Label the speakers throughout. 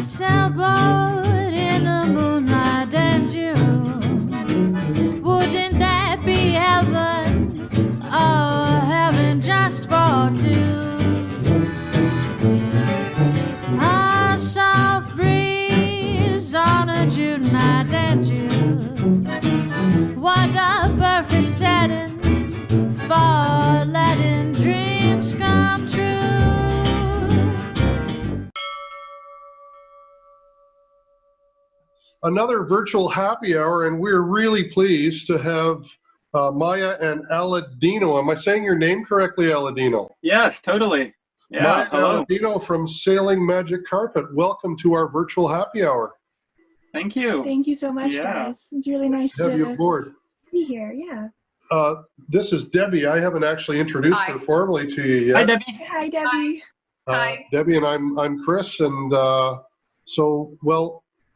Speaker 1: sailboat in the moonlight and June. Wouldn't that be heaven? Oh, heaven just for two. A soft breeze on a June night and June. What a perfect setting for letting dreams come true.
Speaker 2: Another virtual happy hour, and we're really pleased to have Maya and Aladino. Am I saying your name correctly, Aladino?
Speaker 3: Yes, totally. Yeah,
Speaker 2: Maya
Speaker 3: hello.
Speaker 2: and Aladino from Sailing Magic Carpet. Welcome to our virtual happy hour.
Speaker 3: Thank you.
Speaker 4: Thank you so much, guys. It's really nice
Speaker 2: Have you
Speaker 4: to
Speaker 2: aboard.
Speaker 4: be here. Yeah.
Speaker 2: This is Debbie. I haven't actually introduced her formally to you yet.
Speaker 3: Hi, Debbie.
Speaker 4: Hi, Debbie.
Speaker 5: Hi.
Speaker 2: Debbie and I'm Chris, and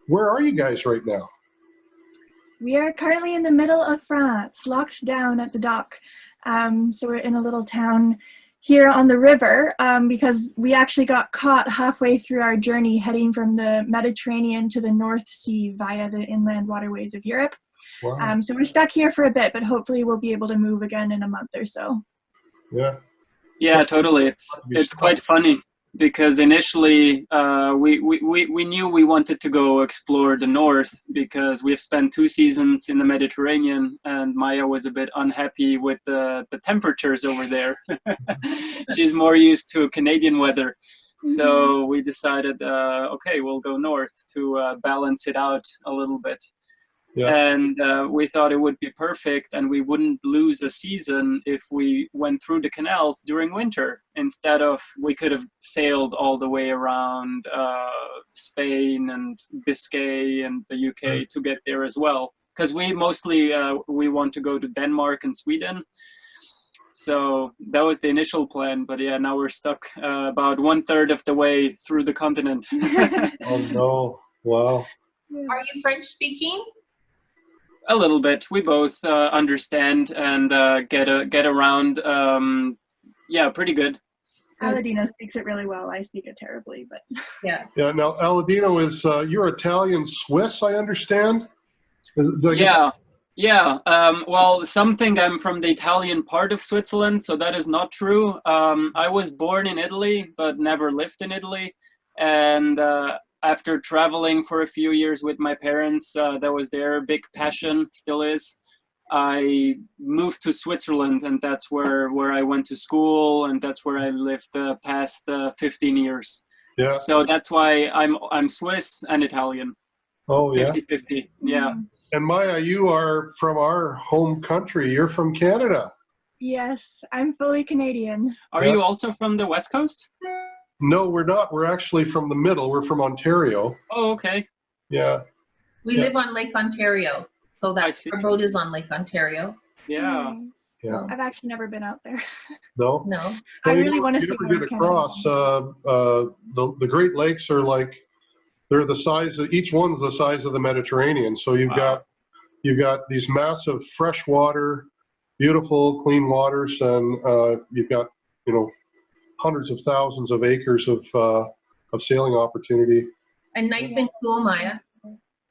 Speaker 2: where are you guys right now?
Speaker 4: We are currently in the middle of France, locked down at the dock. So we're in a little town here on the river because we actually got caught halfway through our journey heading from the Mediterranean to the North Sea via the inland waterways of Europe.
Speaker 2: Wow.
Speaker 4: So we're stuck here for a bit, but hopefully we'll be able to move again in a month or so.
Speaker 3: Yeah, totally. It's quite funny because initially we knew we wanted to go explore the north because we've spent 2 seasons in the Mediterranean, and Maya was a bit unhappy with the temperatures over there. She's more used to Canadian weather. So we decided, okay, we'll go north to balance it out a little bit.
Speaker 2: Yeah.
Speaker 3: And we thought it would be perfect, and we wouldn't lose a season if we went through the canals during winter. Instead of, we could have sailed all the way around Spain and Biscay and the UK to get there as well. Because we mostly, we want to go to Denmark and Sweden. So that was the initial plan. But yeah, now we're stuck about 1/3 of the way through the continent.
Speaker 2: Oh no, wow.
Speaker 5: Are you French speaking?
Speaker 3: A little bit. We both understand and get around. Yeah, pretty good.
Speaker 4: Aladino speaks it really well. I speak it terribly, but
Speaker 5: Yeah.
Speaker 2: Yeah. Now, Aladino is you're Italian Swiss, I understand.
Speaker 3: Yeah. Well, some think I'm from the Italian part of Switzerland, so that is not true. I was born in Italy, but never lived in Italy, and after traveling for a few years with my parents, that was their big passion, still is. I moved to Switzerland, and that's where I went to school, and that's where I lived the past 15 years.
Speaker 2: Yeah.
Speaker 3: So that's why I'm Swiss and Italian.
Speaker 2: Oh yeah.
Speaker 3: 50-50. Yeah.
Speaker 2: And Maya, you are from our home country. You're from Canada.
Speaker 4: yes, I'm fully Canadian.
Speaker 3: Are you also from the West Coast?
Speaker 2: No, we're not. We're actually from the middle. We're from Ontario.
Speaker 3: Oh, okay.
Speaker 2: Yeah.
Speaker 5: We live on Lake Ontario. So that's
Speaker 3: see.
Speaker 5: our boat is on Lake Ontario.
Speaker 3: Yeah.
Speaker 4: Nice.
Speaker 2: Yeah.
Speaker 4: I've actually never been out there.
Speaker 2: No.
Speaker 5: No.
Speaker 4: I really want to
Speaker 2: You
Speaker 4: see
Speaker 2: never get across. The Great Lakes are like, they're the size of, each one's the size of the Mediterranean. So you've got these massive freshwater, beautiful, clean waters, and you've got, hundreds of thousands of acres of sailing opportunity.
Speaker 5: And nice and cool, Maya.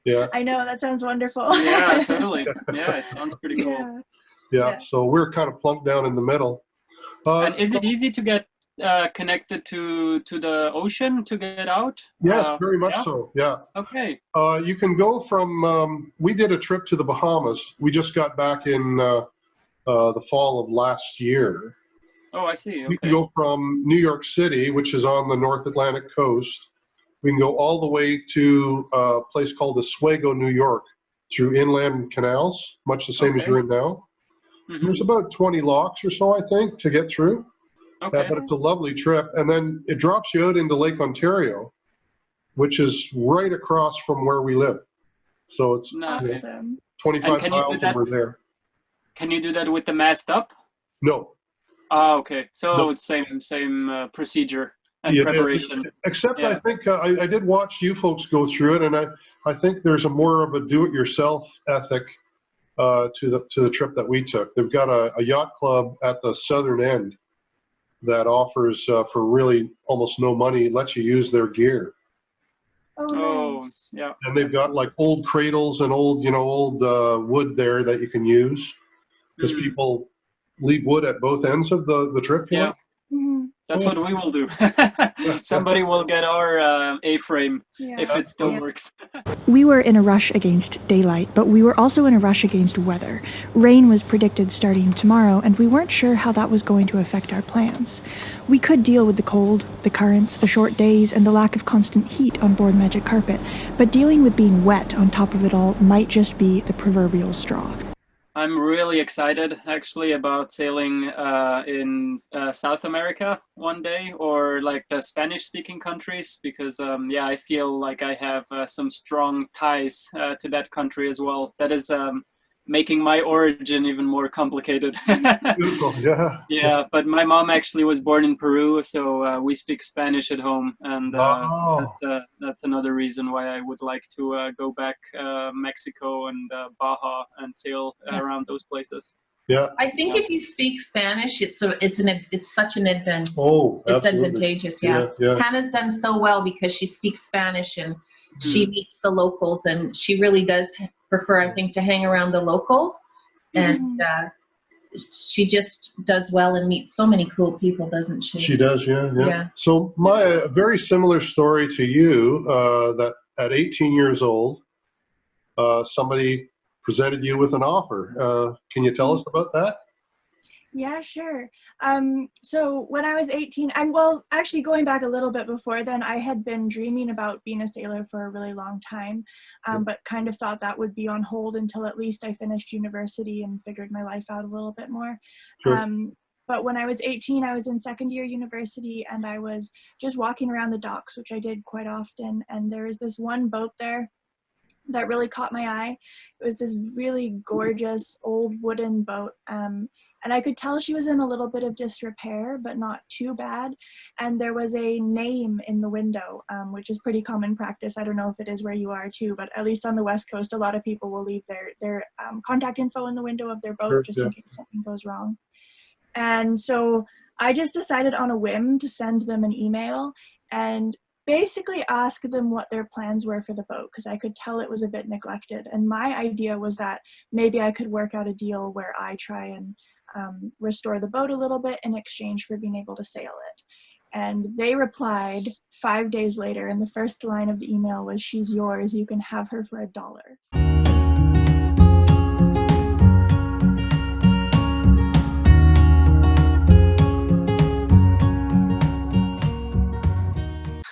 Speaker 2: Yeah.
Speaker 4: I know, that sounds wonderful.
Speaker 3: Yeah, totally. Yeah, it sounds pretty cool.
Speaker 2: Yeah. So we're kind of plunked down in the middle.
Speaker 3: And is it easy to get connected to the ocean to get out?
Speaker 2: Yes, very much so. Yeah.
Speaker 3: Okay.
Speaker 2: You can go from, we did a trip to the Bahamas. We just got back in the fall of last year.
Speaker 3: Oh, I see. Okay.
Speaker 2: We can go from New York City, which is on the North Atlantic coast. We can go all the way to a place called Oswego, New York, through inland canals, much the same as you're in now. There's about 20 locks or so, I think, to get through.
Speaker 3: Okay.
Speaker 2: But it's a lovely trip. And then it drops you out into Lake Ontario, which is right across from where we live. So it's
Speaker 4: Awesome.
Speaker 2: 25 miles and we're there.
Speaker 3: Can you do that with the mast up?
Speaker 2: No.
Speaker 3: Ah, okay. So
Speaker 2: No.
Speaker 3: it's same procedure and preparation.
Speaker 2: Except I think I did watch you folks go through it, and I think there's a more of a do-it-yourself ethic to the trip that we took. They've got a yacht club at the southern end that offers for really almost no money, lets you use their gear.
Speaker 4: Oh,
Speaker 3: Oh,
Speaker 4: nice.
Speaker 3: yeah.
Speaker 2: And they've got like old cradles and old wood there that you can use, because
Speaker 3: Mm,
Speaker 2: people leave wood at both ends of the trip, you
Speaker 3: yeah,
Speaker 2: know?
Speaker 4: Mhm.
Speaker 3: that's
Speaker 2: So,
Speaker 3: what we will do.
Speaker 2: yeah,
Speaker 3: Somebody will get our A-frame
Speaker 4: Yeah.
Speaker 3: if it still
Speaker 4: Yeah.
Speaker 3: works.
Speaker 6: We were in a rush against daylight, but we were also in a rush against weather. Rain was predicted starting tomorrow, and we weren't sure how that was going to affect our plans. We could deal with the cold, the currents, the short days, and the lack of constant heat on board Magic Carpet, but dealing with being wet on top of it all might just be the proverbial straw.
Speaker 3: I'm really excited actually about sailing in South America one day, or like the Spanish speaking countries, because yeah, I feel like I have some strong ties to that country as well. That is making my origin even more complicated.
Speaker 2: beautiful. Yeah.
Speaker 3: Yeah, but my mom actually was born in Peru, so we speak Spanish at home, and
Speaker 2: Wow.
Speaker 3: that's another reason why I would like to go back Mexico and Baja and sail
Speaker 5: Yeah.
Speaker 3: around those places.
Speaker 2: Yeah.
Speaker 5: I think
Speaker 3: Yeah.
Speaker 5: if you speak Spanish, it's such an advantage.
Speaker 2: Oh,
Speaker 5: It's
Speaker 2: absolutely.
Speaker 5: advantageous, yeah.
Speaker 2: Yeah.
Speaker 5: Hannah's done so well because she speaks Spanish and she
Speaker 3: Mm.
Speaker 5: meets the locals, and she really does prefer, I think, to hang around the locals. And she just does well and meets so many cool people, doesn't she?
Speaker 2: She does, yeah.
Speaker 5: Yeah.
Speaker 2: So Maya, a very similar story to you, that at 18 years old, somebody presented you with an offer. Can you tell us about that?
Speaker 4: Yeah, sure. So when I was 18, and well, actually going back a little bit before then, I had been dreaming about being a sailor for a really long time, but kind of thought that would be on hold until at least I finished university and figured my life out a little bit more.
Speaker 2: Sure.
Speaker 4: But when I was 18, I was in second year university, and I was just walking around the docks, which I did quite often, and there was this one boat there that really caught my eye. It was this really gorgeous old wooden boat. And I could tell she was in a little bit of disrepair, but not too bad. And there was a name in the window, which is pretty common practice. I don't know if it is where you are too, but at least on the West Coast, a lot of people will leave their contact info in the window of their boat,
Speaker 2: Sure,
Speaker 4: just
Speaker 2: yeah.
Speaker 4: in case something goes wrong. And so I just decided on a whim to send them an email and basically ask them what their plans were for the boat, because I could tell it was a bit neglected. And my idea was that maybe I could work out a deal where I try and restore the boat a little bit in exchange for being able to sail it. And they replied 5 days later, and the first line of the email was, "She's yours, you can have her for $1."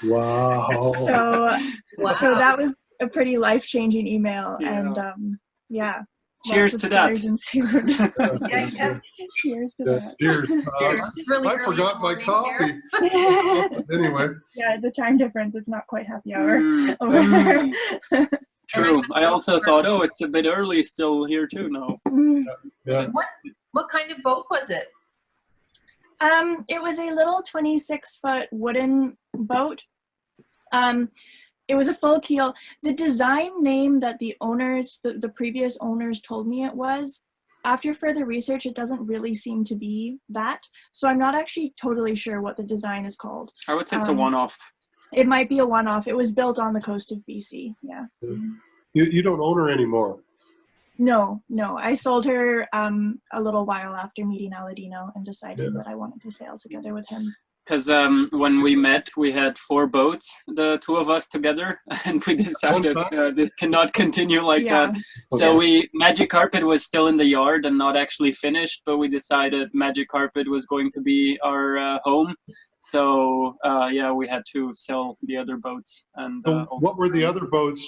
Speaker 2: Wow.
Speaker 4: So that was a pretty life-changing email.
Speaker 3: Yeah.
Speaker 4: And yeah,
Speaker 3: Cheers
Speaker 4: lots
Speaker 3: to
Speaker 4: of
Speaker 3: that.
Speaker 4: stories ensued.
Speaker 5: Yeah.
Speaker 4: Cheers to
Speaker 2: Yeah,
Speaker 4: that.
Speaker 2: cheers.
Speaker 5: It's really
Speaker 2: I
Speaker 5: early
Speaker 2: forgot my
Speaker 5: in the morning
Speaker 2: coffee.
Speaker 5: here.
Speaker 2: Anyway,
Speaker 4: Yeah, the time difference, it's not quite happy hour
Speaker 3: Mm.
Speaker 4: over there.
Speaker 3: True. I also thought, oh, it's a bit early still here too. No.
Speaker 2: yeah.
Speaker 5: What kind of boat was it?
Speaker 4: It was a little 26-foot wooden boat. It was a full keel. The design name that the owners, the previous owners told me it was, after further research, it doesn't really seem to be that. So I'm not actually totally sure what the design is called.
Speaker 3: I would say it's a one-off.
Speaker 4: It might be a one-off. It was built on the coast of BC, yeah.
Speaker 2: You don't own her anymore.
Speaker 4: No. I sold her a little while after meeting Aladino and deciding that I wanted to sail together with him.
Speaker 3: Because when we met, we had 4 boats, the two of us together, and we decided this cannot continue like that. So Magic Carpet was still in the yard and not actually finished, but we decided Magic Carpet was going to be our home. So yeah, we had to sell the other boats. And
Speaker 2: So what were the other boats?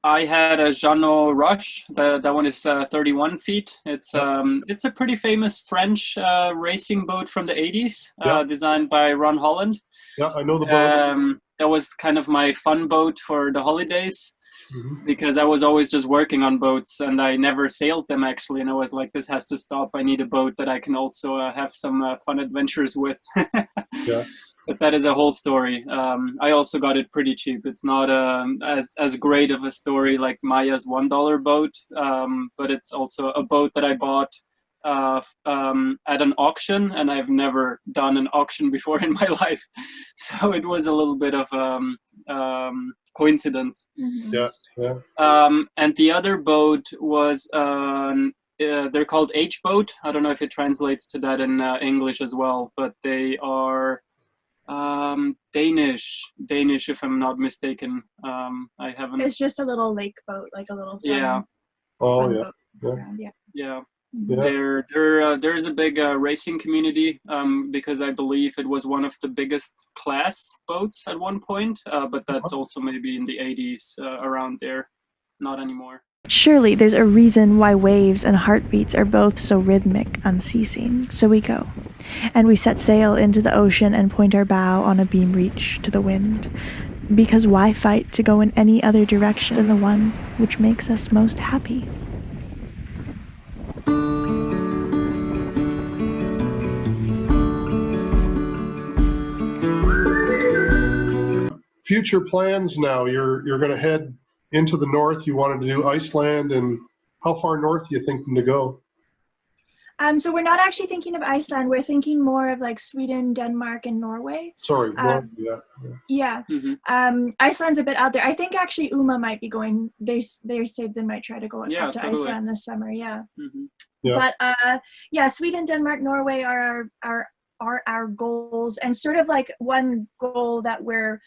Speaker 3: I had a Jeannot Rush. That one is 31 feet. It's a pretty famous French racing boat from the 80s, designed by Ron Holland.
Speaker 2: Yeah, I know the boat.
Speaker 3: That was kind of my fun boat for the holidays, because I was always just working on boats and I never sailed them actually. And I was like, this has to stop. I need a boat that I can also have some fun adventures with.
Speaker 2: Yeah.
Speaker 3: But that is a whole story. I also got it pretty cheap. It's not as great of a story like Maya's $1 boat, but it's also a boat that I bought at an auction, and I've never done an auction before in my life, so it was a little bit of coincidence.
Speaker 2: Yeah, yeah.
Speaker 3: And the other boat was they're called H boat. I don't know if it translates to that in English as well, but they are Danish, if I'm not mistaken. I haven't.
Speaker 4: It's just a little lake boat, like a little fun,
Speaker 3: Yeah.
Speaker 2: Oh,
Speaker 4: fun
Speaker 2: yeah.
Speaker 4: boat
Speaker 2: Yeah.
Speaker 4: around, yeah.
Speaker 3: Yeah.
Speaker 2: Yeah.
Speaker 3: There's a big racing community because I believe it was one of the biggest class boats at one point, but that's also maybe in the 80s around there, not anymore.
Speaker 6: Surely there's a reason why waves and heartbeats are both so rhythmic, unceasing. So we go, and we set sail into the ocean and point our bow on a beam reach to the wind. Because why fight to go in any other direction than the one which makes us most happy?
Speaker 2: Future plans now. You're going to head into the north. You wanted to do Iceland, and how far north are you thinking to go?
Speaker 4: So we're not actually thinking of Iceland. We're thinking more of like Sweden, Denmark, and Norway.
Speaker 2: Sorry, north, yeah.
Speaker 4: Yeah.
Speaker 3: Mm-hmm.
Speaker 4: Iceland's a bit out there. I think actually Uma might be going. They said they might try to go up to
Speaker 3: totally.
Speaker 4: Iceland this summer. Yeah.
Speaker 3: Mm-hmm.
Speaker 2: Yeah.
Speaker 4: But yeah, Sweden, Denmark, Norway are our goals, and sort of like one goal that we're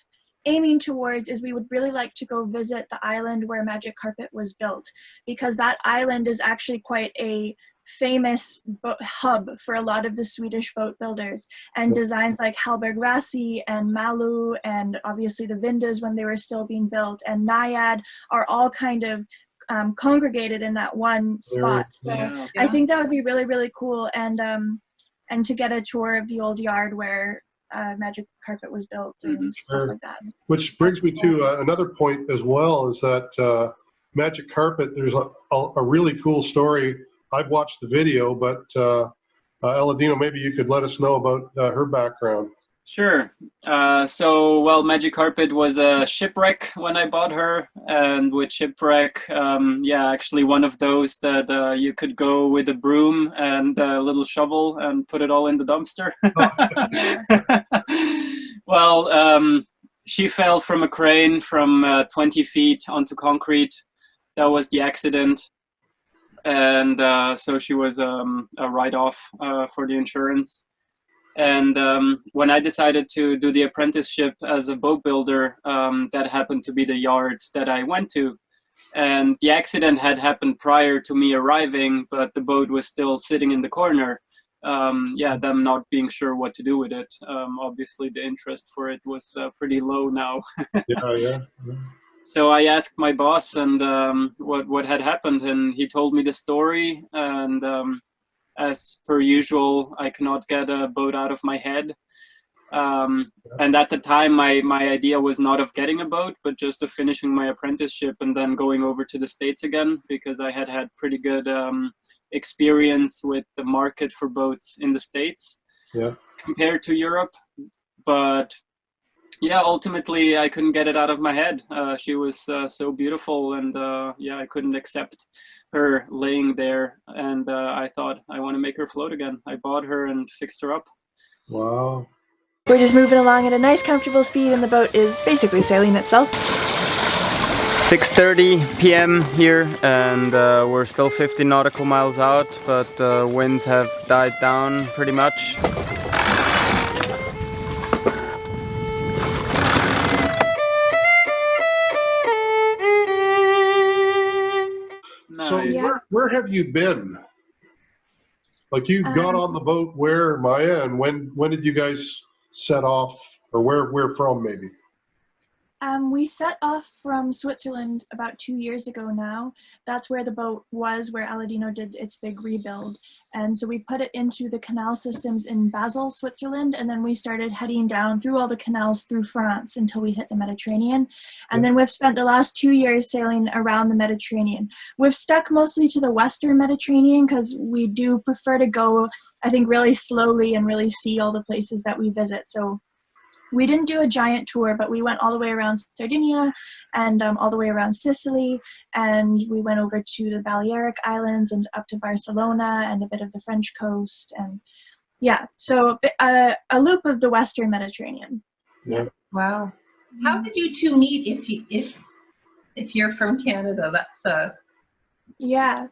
Speaker 4: aiming towards is we would really like to go visit the island where Magic Carpet was built, because that island is actually quite a famous hub for a lot of the Swedish boat builders, and designs like Hallberg Rassy and Malu and obviously the Vindos when they were still being built and Naiad are all kind of congregated in that one spot. So
Speaker 3: Yeah.
Speaker 4: I think that would be really, really cool, and to get a tour of the old yard where Magic Carpet was built and stuff like that.
Speaker 2: Which brings me to another point as well, is that Magic Carpet, there's a really cool story. I've watched the video, but Aladino, maybe you could let us know about her background.
Speaker 3: Sure. So Magic Carpet was a shipwreck when I bought her, and with shipwreck, actually one of those that you could go with a broom and a little shovel and put it all in the dumpster. She fell from a crane from 20 feet onto concrete. That was the accident. And so she was a write-off for the insurance. And when I decided to do the apprenticeship as a boat builder, that happened to be the yard that I went to. And the accident had happened prior to me arriving, but the boat was still sitting in the corner. Them not being sure what to do with it. Obviously, the interest for it was pretty low now.
Speaker 2: Yeah.
Speaker 3: So I asked my boss and what had happened, and he told me the story. And as per usual, I cannot get a boat out of my head. And at the time, my idea was not of getting a boat, but just of finishing my apprenticeship and then going over to the States again, because I had pretty good experience with the market for boats in the States compared to Europe. But yeah, ultimately I couldn't get it out of my head. She was so beautiful, and I couldn't accept her laying there, and I thought, I want to make her float again. I bought her and fixed her up.
Speaker 2: Wow.
Speaker 6: We're just moving along at a nice comfortable speed and the boat is basically sailing itself.
Speaker 3: 6:30 p.m. here, and we're still 50 nautical miles out, but winds have died down pretty much.
Speaker 2: So where have you been? Like you got on the boat where, Maya, and when did you guys set off, or where from maybe?
Speaker 4: We set off from Switzerland about 2 years ago now. That's where the boat was, where Aladino did its big rebuild. And so we put it into the canal systems in Basel, Switzerland, and then we started heading down through all the canals through France until we hit the Mediterranean. And then we've spent the last 2 years sailing around the Mediterranean. We've stuck mostly to the Western Mediterranean because we do prefer to go, I think, really slowly and really see all the places that we visit. So We didn't do a giant tour, but we went all the way around Sardinia and all the way around Sicily, and we went over to the Balearic Islands and up to Barcelona and a bit of the French coast, and yeah, so a loop of the Western Mediterranean.
Speaker 2: Yeah.
Speaker 5: Wow. How did you two meet? If you're from Canada, that's
Speaker 4: Yeah.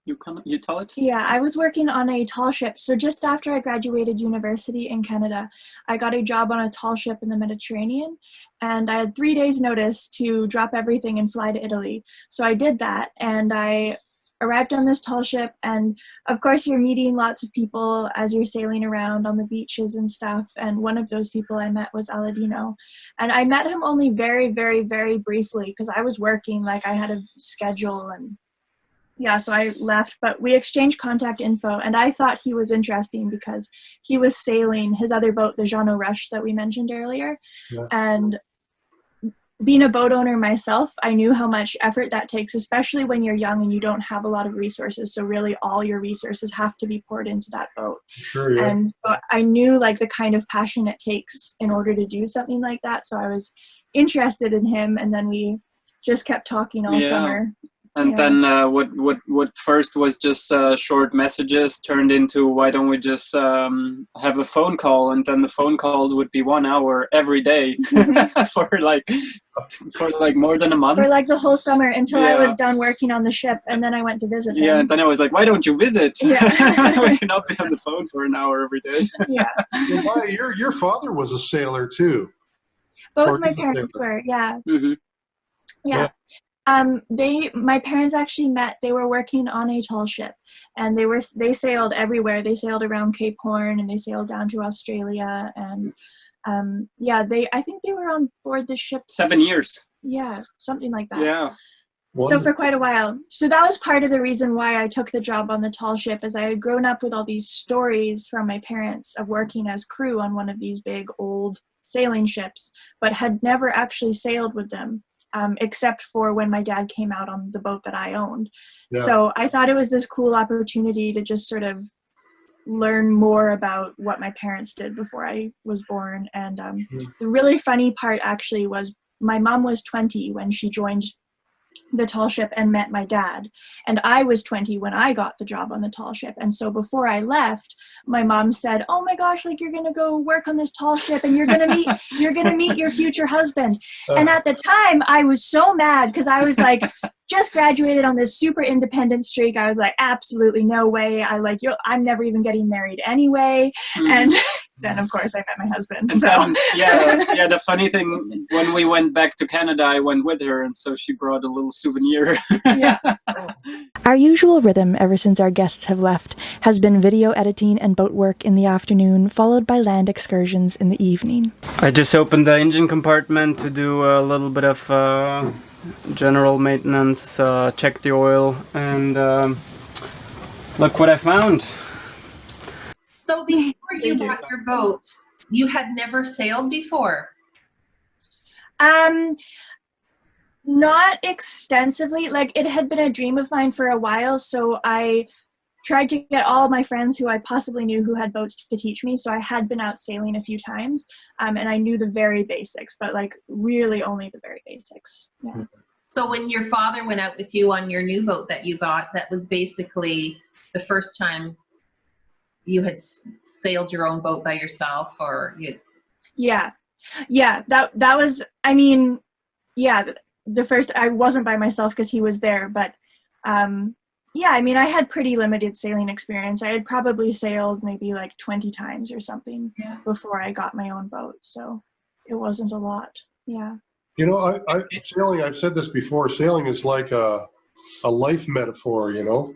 Speaker 3: You tell it?
Speaker 4: Yeah, I was working on a tall ship. So just after I graduated university in Canada, I got a job on a tall ship in the Mediterranean, and I had 3 days notice to drop everything and fly to Italy. So I did that, and I arrived on this tall ship, and of course you're meeting lots of people as you're sailing around on the beaches and stuff, and one of those people I met was Aladino, and I met him only very, very, very briefly because I was working, like I had a schedule, and yeah, so I left, but we exchanged contact info, and I thought he was interesting because he was sailing his other boat, the Jean Rush that we mentioned earlier,
Speaker 2: Yeah.
Speaker 4: and being a boat owner myself, I knew how much effort that takes, especially when you're young and you don't have a lot of resources. So really all your resources have to be poured into that boat.
Speaker 2: Sure, yeah.
Speaker 4: And so I knew like the kind of passion it takes in order to do something like that. So I was interested in him, and then we just kept talking all summer.
Speaker 3: And
Speaker 4: Yeah.
Speaker 3: then what first was just short messages turned into, why don't we just have a phone call? And then the phone calls would be 1 hour every day for like more than a month.
Speaker 4: For like the whole summer until I
Speaker 3: Yeah.
Speaker 4: was done working on the ship, and then I went to visit him.
Speaker 3: Yeah, and then I was like, why don't you visit?
Speaker 4: Yeah.
Speaker 3: We cannot be on the phone for an hour every day.
Speaker 4: Yeah.
Speaker 2: Well, Maya, your father was a sailor too.
Speaker 4: Both
Speaker 2: Or
Speaker 4: my
Speaker 2: is a
Speaker 4: parents
Speaker 2: sailor.
Speaker 4: were, yeah.
Speaker 3: Hmm.
Speaker 4: Yeah. My parents actually met. They were working on a tall ship, and they sailed everywhere. They sailed around Cape Horn, and they sailed down to Australia, and I think they were on board the ship
Speaker 3: 7 years.
Speaker 4: Yeah, something like that.
Speaker 3: Yeah.
Speaker 4: So for quite a while. So that was part of the reason why I took the job on the tall ship, is I had grown up with all these stories from my parents of working as crew on one of these big old sailing ships, but had never actually sailed with them, except for when my dad came out on the boat that I owned.
Speaker 2: Yeah.
Speaker 4: So I thought it was this cool opportunity to just sort of learn more about what my parents did before I was born. And the really funny part actually was my mom was 20 when she joined the tall ship and met my dad, and I was 20 when I got the job on the tall ship. And so before I left, my mom said, oh my gosh, like you're gonna go work on this tall ship and you're gonna meet your future husband. And at the time I was so mad because I was like just graduated on this super independent streak. I was like, absolutely no way. I'm never even getting married anyway. And then of course I met my husband.
Speaker 3: And
Speaker 4: so
Speaker 3: then, the funny thing, when we went back to Canada, I went with her, and so she brought a little souvenir.
Speaker 4: Yeah.
Speaker 6: Our usual rhythm ever since our guests have left has been video editing and boat work in the afternoon, followed by land excursions in the evening.
Speaker 3: I just opened the engine compartment to do a little bit of general maintenance, check the oil, and look what I found.
Speaker 5: So before you bought your boat, you had never sailed before?
Speaker 4: Not extensively. Like, it had been a dream of mine for a while, so I tried to get all my friends who I possibly knew who had boats to teach me. So I had been out sailing a few times, and I knew the very basics, but like really only the very basics. Yeah.
Speaker 5: So when your father went out with you on your new boat that you got, that was basically the first time you had sailed your own boat by yourself, or you? Yeah.
Speaker 4: That was, I mean, yeah, the first, I wasn't by myself because he was there, but yeah, I mean, I had pretty limited sailing experience. I had probably sailed maybe like 20 times or something before I got my own boat. So it wasn't a lot. Yeah.
Speaker 2: You know, sailing, I've said this before, sailing is like a life metaphor, you know?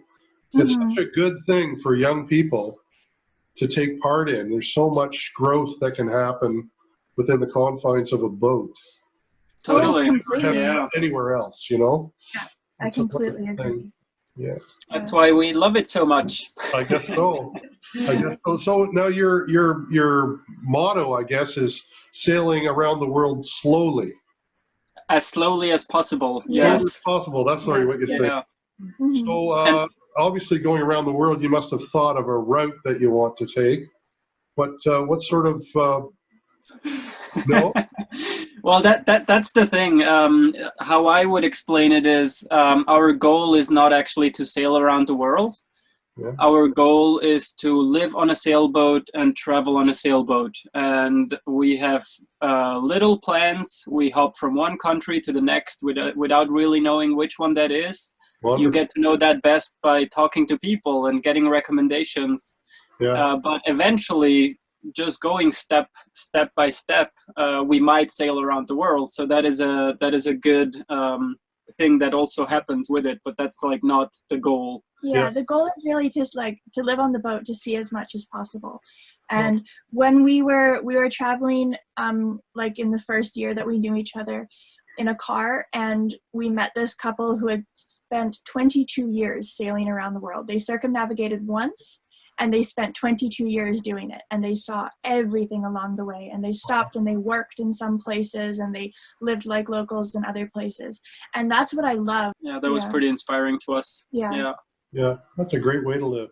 Speaker 2: It's such a good thing for young people to take part in. There's so much growth that can happen within the confines of a boat.
Speaker 3: Totally.
Speaker 4: Completely.
Speaker 2: Anywhere else, you know?
Speaker 4: Yeah, I completely agree.
Speaker 2: Yeah.
Speaker 3: That's why we love it so much.
Speaker 2: I guess so. So now your motto, I guess, is sailing around the world slowly.
Speaker 3: As slowly as possible.
Speaker 2: Slowly as
Speaker 3: Yes.
Speaker 2: possible. That's what you say.
Speaker 3: Yeah.
Speaker 2: So obviously going around the world, you must have thought of a route that you want to take. What sort of No.
Speaker 3: Well, that's the thing. How I would explain it is, our goal is not actually to sail around the world.
Speaker 2: Yeah.
Speaker 3: Our goal is to live on a sailboat and travel on a sailboat. And we have little plans. We hop from one country to the next without really knowing which one that is.
Speaker 2: Wonderful.
Speaker 3: You get to know that best by talking to people and getting recommendations.
Speaker 2: Yeah.
Speaker 3: But eventually, just going step by step, we might sail around the world. So that is a good thing that also happens with it, but that's like not the goal.
Speaker 4: Yeah, the goal is really just like to live on the boat, to see as much as possible. And when we were traveling, like in the first year that we knew each other, in a car, and we met this couple who had spent 22 years sailing around the world. They circumnavigated once, and they spent 22 years doing it, and they saw everything along the way, and they stopped and they worked in some places, and they lived like locals in other places. And that's what I love.
Speaker 3: Yeah, that was pretty inspiring to us.
Speaker 4: Yeah.
Speaker 2: Yeah, that's a great way to live.